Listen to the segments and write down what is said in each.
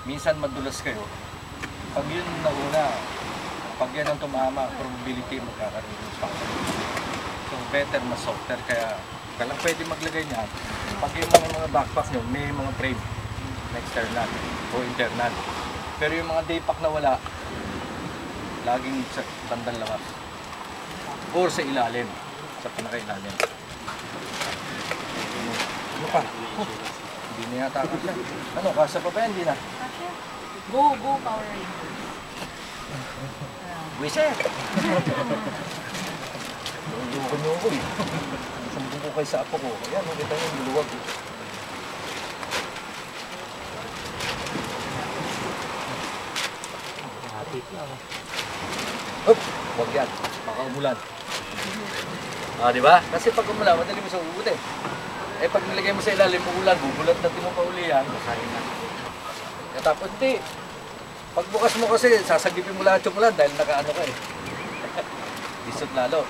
minsan madulas kayo. Pag yun nauna, pag yan ang tumama, probability magkakaroon ng spasm. So better mas softer, kaya lang pwede maglagay niyan. Pag yung mga backpack nyo, may mga frame na external o internal. Pero yung mga daypack na wala, laging sa bandang labas. Or sa ilalim, sa pinaka-ilalim. Ano pa? Hindi na yata kasi. Ano, kasa pa ba yan? Hindi na. Go, Power Rangers. Wiset! Lulukan nyo ako eh. Sambung ko kayo sa apo ko. Ayan, nakita nyo yung luluwag eh. Hop! Huwag yan. Baka umulan. Ah, di ba? Kasi pag umulan, madali mo sa ugot eh. Eh pag nilagay mo sa ilalim, umulan, bubulat natin mo pa uli yan. Masahin na. Tapos hindi. Pagbukas mo kasi, sasagipin mo lahat yung ulan dahil nakaano ka eh. Disot lalo.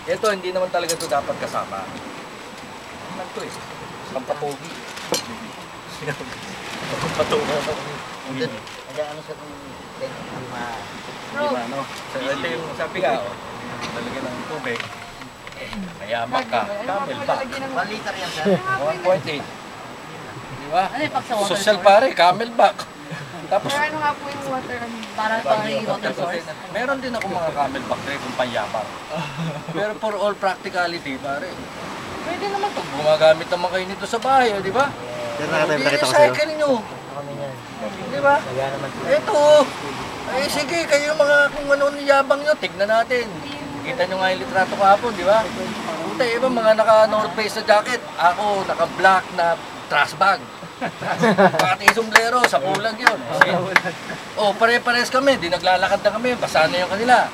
Ito, hindi naman talaga ito dapat kasama. Ano lang ito eh? Pampapogi. Pampatunga ako. Ano sa kung Di ba, no? So, ito yung sabi ka, oh. Talagyan ng tubig. Mayaman ka. Camelback. 1 liter yan, sir. 1.8. Di ba? Ano yung pag sa water Social source? pare, camelback. Tapos, Pero ano nga po yung water, para pang water source? meron din ako mga camelback rin kung panyabang. Pero for all practicality, pare, pwede naman ito. Gumagamit naman kayo nito sa bahay, di ba? I-recycle nyo. Di ba? Ito. Eh sige, kayo mga kung ano niyabang nyo, tignan natin. Kita nyo nga yung litrato kahapon, di ba? Puta, iba mga naka-North Face na jacket. Ako, naka-black na trash bag. Pati sombrero, sa pulag yun. Oh, pare-pares kami, di naglalakad na kami, basa na yung kanila.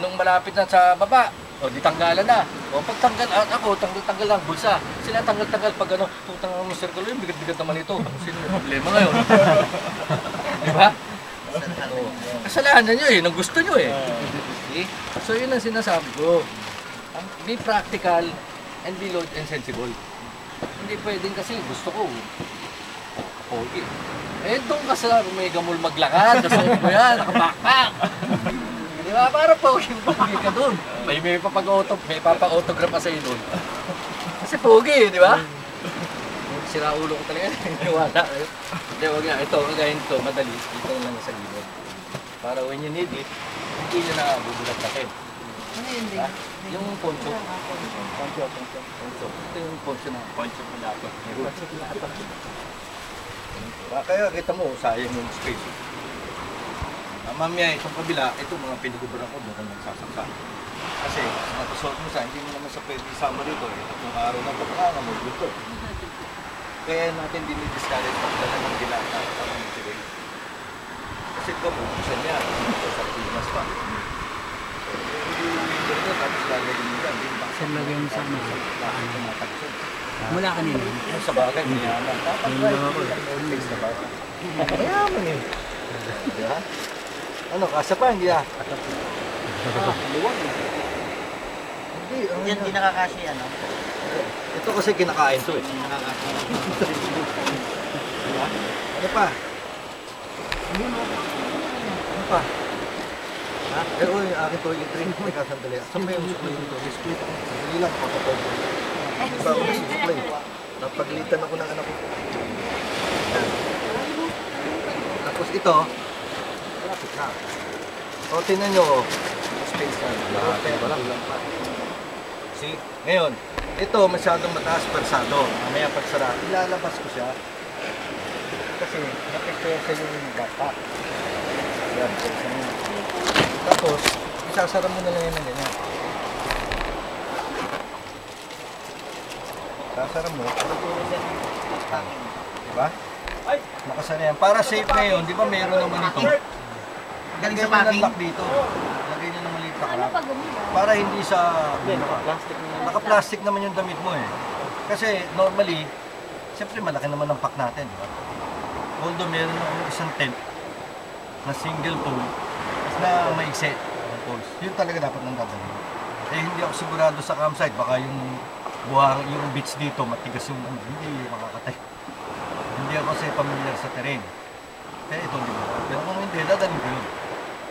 Nung malapit na sa baba, o di tanggalan na. O pag tanggal, ako, tanggal lang, bulsa. Sila tanggal-tanggal pag ano, putang ang circle yun, bigat-bigat naman ito. Sino may problema ngayon? Di ba? Oh, kasalanan nyo eh, nang gusto nyo eh. So yun ang sinasabi ko. Be practical and be load and sensible. Hindi pwedeng kasi gusto ko. Okay. Eh doon ka sa may gamul maglakad, nasa mo yan, nakabackpack. Di ba? Para pogi ka doon. May papa-autograph pa sa'yo doon. Kasi pogi, di ba? Sira ulo ko talaga. Wala. Hindi, wag yan. Ito, kagayin ito, madali. Dito lang sa gilid. Para when you need it, hindi nyo na bubulat natin. Ano yun din? Yung poncho. Poncho. Ito yung poncho na. Poncho na dapat. Kaya kita mo, sayang yung space. Mamaya itong kabila, ito mga pinagubran ko doon kung nagsasaksa. Kasi napasot mo sa, hindi mo naman sa pwede isama rito eh. Kung araw na pagkakanga mo, dito. Kaya natin dinidiscourage pagdala ng dilata para mag-tirate. Kasi ito mo, busan niya. Ito sa Pinas pa. Hindi ito, tapos lalagyan mo dyan. Saan lagyan mo sa ano? Mula kanina. Sa bagay, mayaman. Dapat right, hindi lang na bagay. Mayaman eh. Diba? Ano, kasa pa, hindi ah. Luwag eh. Hindi nakakasya yan, no? Ito kasi kinakain to eh. Hindi nakakasya. Diba? Ano pa? Ano pa? Ha? Eh, yung aking toilet rin. Teka, sandali. Saan ba yung suklay nito? Biskuit. Sandali lang, papapog. Diba ako sa suklay? Napaglitan ako ng anak ko. Tapos ito, malapit na. O, tingnan nyo. Space na. Lahat. See? Ngayon, ito masyadong mataas persado. Mamaya pagsara, ilalabas ko siya. Kasi napipesa yung backpack. Yan, pesa mo. Tapos, isasara mo na lang yan ganyan. Isasara mo. Diba? Nakasara yan. Para safe ngayon, di ba meron naman ito? Galing Lagay sa nyo ng packing. lock dito. Lagay nyo ng maliit na Ano krap. pag gumila? Para hindi sa... Naka-plastic naman yung damit mo eh. Kasi normally, siyempre malaki naman ang pack natin, di ba? Although meron akong isang tent na single pole na maigsi ang poles. Yun talaga dapat nang dadalhin. Eh hindi ako sigurado sa campsite, baka yung beach dito matigas yung hindi makakatay. Hindi ako kasi familiar sa terrain. Kaya ito hindi mo. Pero kung hindi, dadalhin ko yun.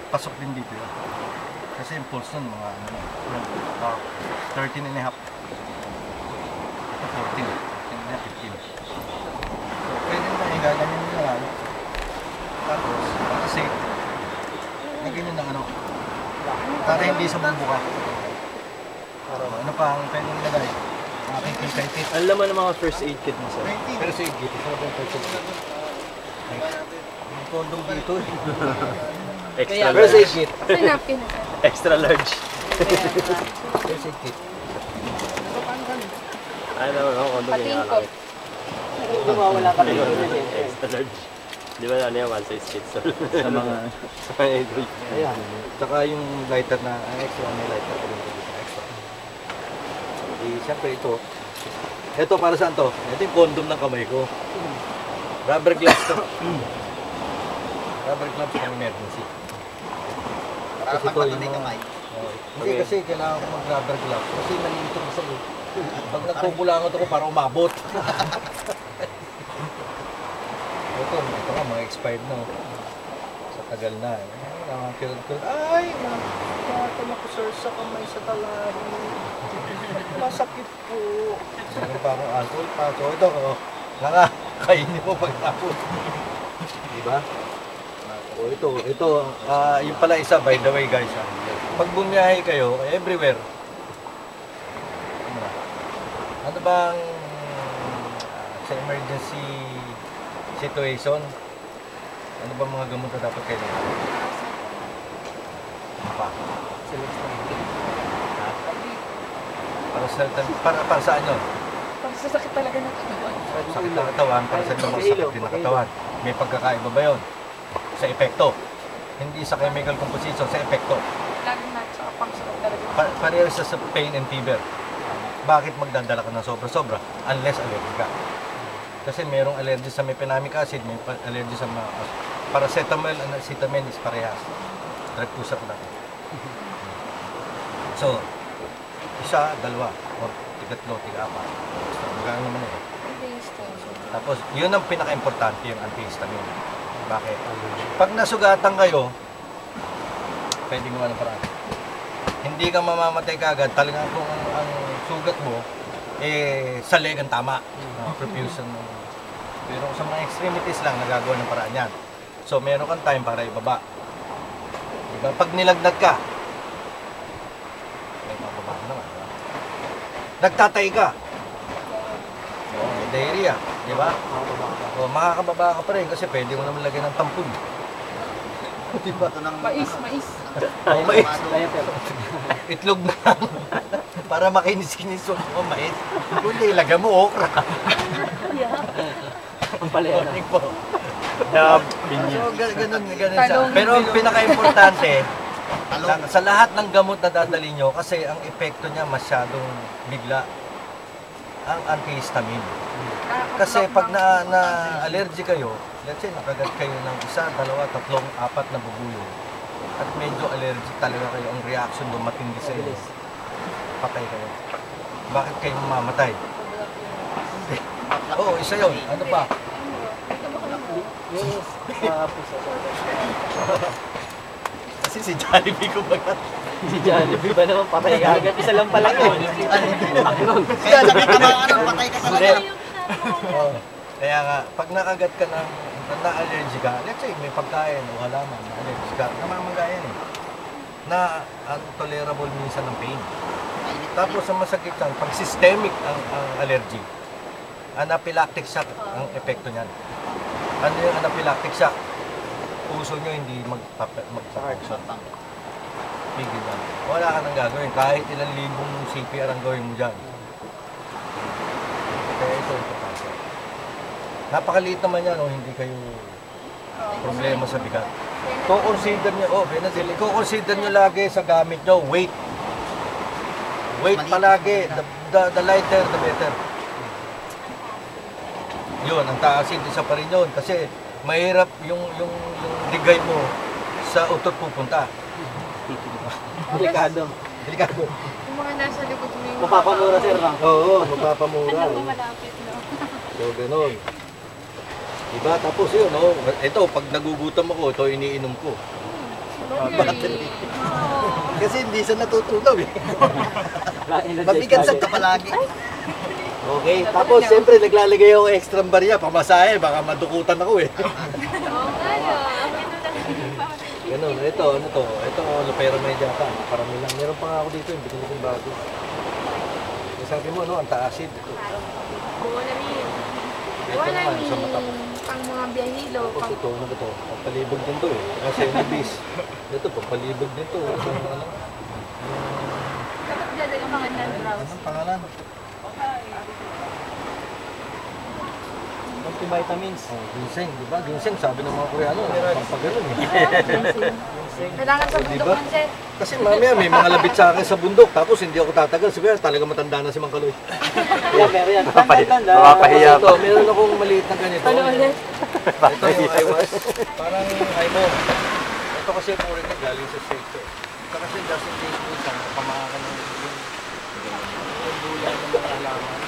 Pasok din dito yun. Kasi yung pulse nun, mga 13 and a half. Ito 14. 14 and a half, 15. So, pwede na ganyan nyo lang. Tapos, para safe. Lagyan nyo ng ano. Para hindi sa bumbuka. Ano pa ang pwede nyo lagay? Aking pilkay kit. Ang laman ng mga first aid kit mo, sir. First aid kit. Ito na ba yung first aid kit? Yung condom dito eh. Extra First large. aid kit. Kasi napkin na sir. Extra large. First aid kit. Ay, no, condom yung Patingkot. alakit. Wala ka rin. Extra large. Di ba ano yung one size fits all? Sa mga... Sa mga adult. Ayan. Tsaka yung lighter na extra, may lighter ko rin dito extra. Siyempre ito. Ito para saan to? Ito yung condom ng kamay ko. Rubber gloves to. Rubber gloves pang emergency. Para Kasi ito pagpatuloy yung kamay. Hindi kasi kailangan ko mag-rubber gloves kasi nalilito ko sa iyo. Pag nagkukulangot ako para umabot. ito nga mga expired na. Sa tagal na. Ay, nakakama ko sir sa kamay sa talari. Masakit po. Meron pa akong alcohol pa. So ito, kainin mo pagtapos. Diba? O ito, yung pala isa by the way guys. Pag bumiyahe kayo, everywhere. Ano bang sa emergency situation? Ano ba mga gamot na dapat kayo nila? Ano pa? Para saan yun? Pag sasakit talaga ng katawan. Sakit ng katawan, para sa mga sakit din ng katawan. May pagkakaiba ba yun? Sa epekto. Hindi sa chemical composition, sa epekto. Lagi na sa pangsakit talaga. Pareho sa pain and fever. Bakit magdadala ka ng sobra-sobra? Unless allergic ka. Kasi merong allergy sa mefenamic acid, may allergy sa paracetamol and acetamin is parehas. Drug-usap lang. So, isa, dalawa, o tigatlo, tiga-apat. Magkano naman eh. Tapos, yun ang pinaka-importante yung antihistamine. Bakit? Pag nasugatan kayo, pwede mo anong paraan. Hindi ka mamamatay kagad, talagang kung ang sugat mo, sa leg ang tama. Perfusion mo. Pero sa mga extremities lang, nagagawa ng paraan yan. So, meron kang time para ibaba. Diba? Pag nilagnat ka, may mababa ka naman. Diba? Nagtatay ka. May diarrhea. Diba? O, makakababa ka pa rin kasi pwede mo naman lagyan ng tampon. Diba? Ito ng Mais. Oh, mais. Itlog na. Para makinis-kinis mo mais. Kundi ilagay mo okra. Ang palaya na. Po. So, ganun siya. Pero ang pinaka-importante, sa lahat ng gamot na dadali nyo, kasi ang epekto niya masyadong bigla, ang antihistamine. Kasi pag na-allergy kayo, let's say nakagat kayo ng isa, dalawa, tatlong, apat na bubuyo, at medyo allergic talaga kayo, ang reaction doon matindi sa inyo, patay kayo. Bakit kayo mamamatay? Oo, isa yun. Ano pa? Kasi si Jollibee ko bagat. Si Jollibee ba naman patay ka agad? Isa lang pala yun. Kaya sabi ka mga patay ka talaga. Oh, kaya nga, pag nakagat ka ng na-allergy ka, let's say may pagkain o halaman na allergy ka, namamagayan eh. Na untolerable minsan ng pain. Tapos ang masakit yan, pag systemic ang allergy, anaphylactic shock ang epekto niyan. Ano yung anaphylactic shock? Puso nyo hindi magpapaksa. Pigil lang. Wala ka nang gagawin. Kahit ilang libong CPR ang gawin mo dyan. Kaya ito importante. Napakaliit naman yan, hindi kayo problema sa bigat. Consider nyo, Benadryl, consider nyo lagi sa gamit nyo, weight. Weight palagi, the lighter, the better. Yun, ang taasin, isa pa rin yun. Kasi mahirap yung ligay mo sa utot pupunta. Delikado. Delikado. Yung mga nasa likod mo yung Mapapamura, sir, ka? Oo, magpapamura. Alam mo malapit, no? So, ganun. Diba? Tapos yun, no? Ito, pag nagugutom ako, ito iniinom ko. Battery. Kasi hindi siya natutunaw eh. Mabigat sa palagi. Okay, tapos siyempre naglalagay ako extra barya, pamasahe, baka madukutan ako eh. Oo nga yun. Ganun, ito, ano to? Ito, Lopera Mediata. Parami lang. Meron pa nga ako dito, yung bigyan kong bago. Sabi mo, no, ang taasid. Ito. Wala rin. Ito Wala naman, rin. sa mata. Pang mga biyahilo. Tapos Pang... ito, ano ba to? Pampalibog din to eh. Kasi yung bis. Ito, pampalibog din to. Ito, ano? Dapat dyan yung mga non-browse. Anong pangalan? Multivitamins. Oh, ginseng, di ba? Ginseng, sabi ng mga Koreano, pampaganon eh. Kailangan sa bundok Diba? man, sir. Kasi mamaya may mga labit sa akin sa bundok, tapos hindi ako tatagal. Siguro talaga matanda na si Mang Kaloy. Yeah, meron yan. Mapapahiya Ito, meron akong maliit na ganito. Ano ulit? Ito yung iwas. Parang imo. Ito kasi puro na galing sa sector. Ito kasi just in case minsan, kapamakan ng yung gulay ng mga alaman.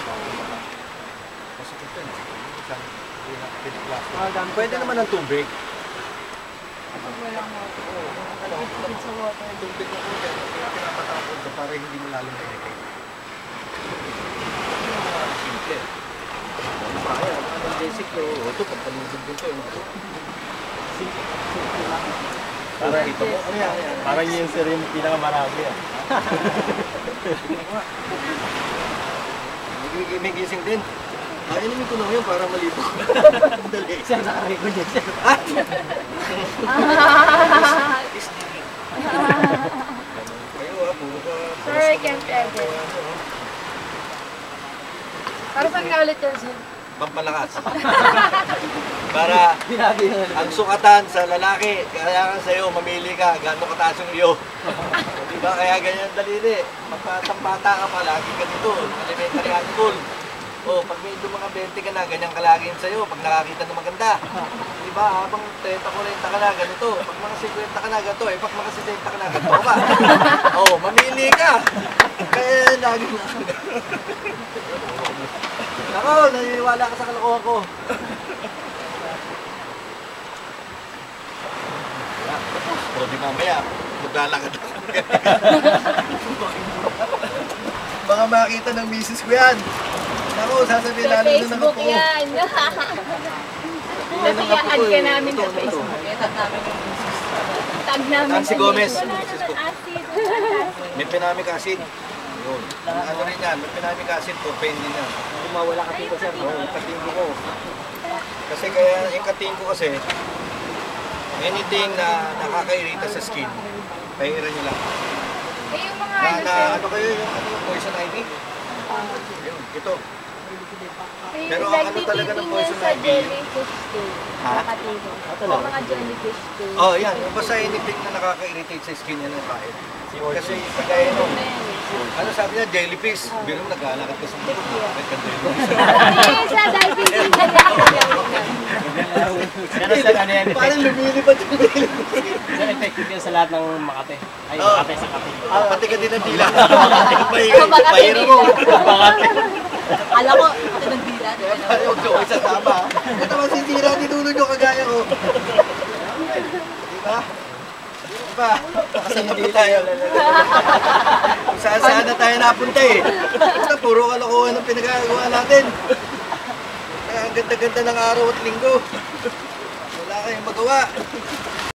Kasi ito, minsan, hindi na piniplas. Pwede naman ng tubig. Kapag walang water. Kapag sa water. Tubig na po yan, kaya pinapatapon ko para hindi mo lalong irritate. Simple. Kaya, ang basic ko, ito, pampalubog din to. Para ito mo, ano yan? Parang yung sir yung pinakamarami ah. May gising din. Inumin ko na yun para malibo. Dali. Sir, nakarecord yan sir. Kayo puro ka. Sir, I can't edit. Para saan ka ulit yan, sir? Pampalakas. Para ang sukatan sa lalaki, kaya nga sa'yo, mamili ka, gano'ng kataas yung iyo. Diba? Kaya ganyan dalili. Pagpatang bata ka pa, lagi ka dito. Elementary high school. O, pag medyo mga 20 ka na, ganyan ka lagi sa'yo. Pag nakakita ng maganda. Diba? Habang 30-40 ka na, ganito. Pag mga 50 ka na, ganito. Eh, pag mga 60 ka na, ganito ka. O, mamili ka. Kaya lagi mo. Ako, naniniwala ka sa kalokohan ko. Tapos, o di mamaya, maglalakad ako. Baka makita ng misis ko yan. Ako, sasabihin Sa lalo na ng Facebook apo ko. yan. Kasi i-add ka namin sa Facebook. Tag namin Nancy sa Gomez. Facebook. May pinamic acid. Yun. Ano rin yan, may pinamic acid po, pain din yan. Kumawala ka dito sir. Oo, yung katingko ko. Kasi kaya, yung katingko kasi, anything na nakakairita sa skin, pahiran nyo lang. Eh, yung mga Na, ano, na sir. ano kayo, yung ano, poison ivy? Yun, ito. Eh, Pero ang like ano talaga ng tititingin poison sa ivy? jellyfish day. Ha? Nakatigo. Sa mga jellyfish day. Oh, yan. Yung basta anything na nakaka-irritate sa skin yan ang kain. Kasi kagaya nung, ano sabi niya, jellyfish. Biro naglalakad ka sa mundo. Bakit ka jellyfish? Eh, sa diving din na Pero sir, ano yan? Parang lumilipad yung jellyfish. Sir, effective yan sa lahat ng Makate. Ay, Oh. Makate sa Kape. Pati ka din ang dila. Baka Pahira mo. Alam ko, ako ng dila. Ayaw ko sa tama. Ito masisira, tinulog yung kagaya ko. Diba? Diba? Saan na po tayo? Kung saan na tayo napunta eh. Basta puro kalokohan ang pinagagawa natin. Kaya ang ganda-ganda ng araw at linggo. Wala kayong magawa.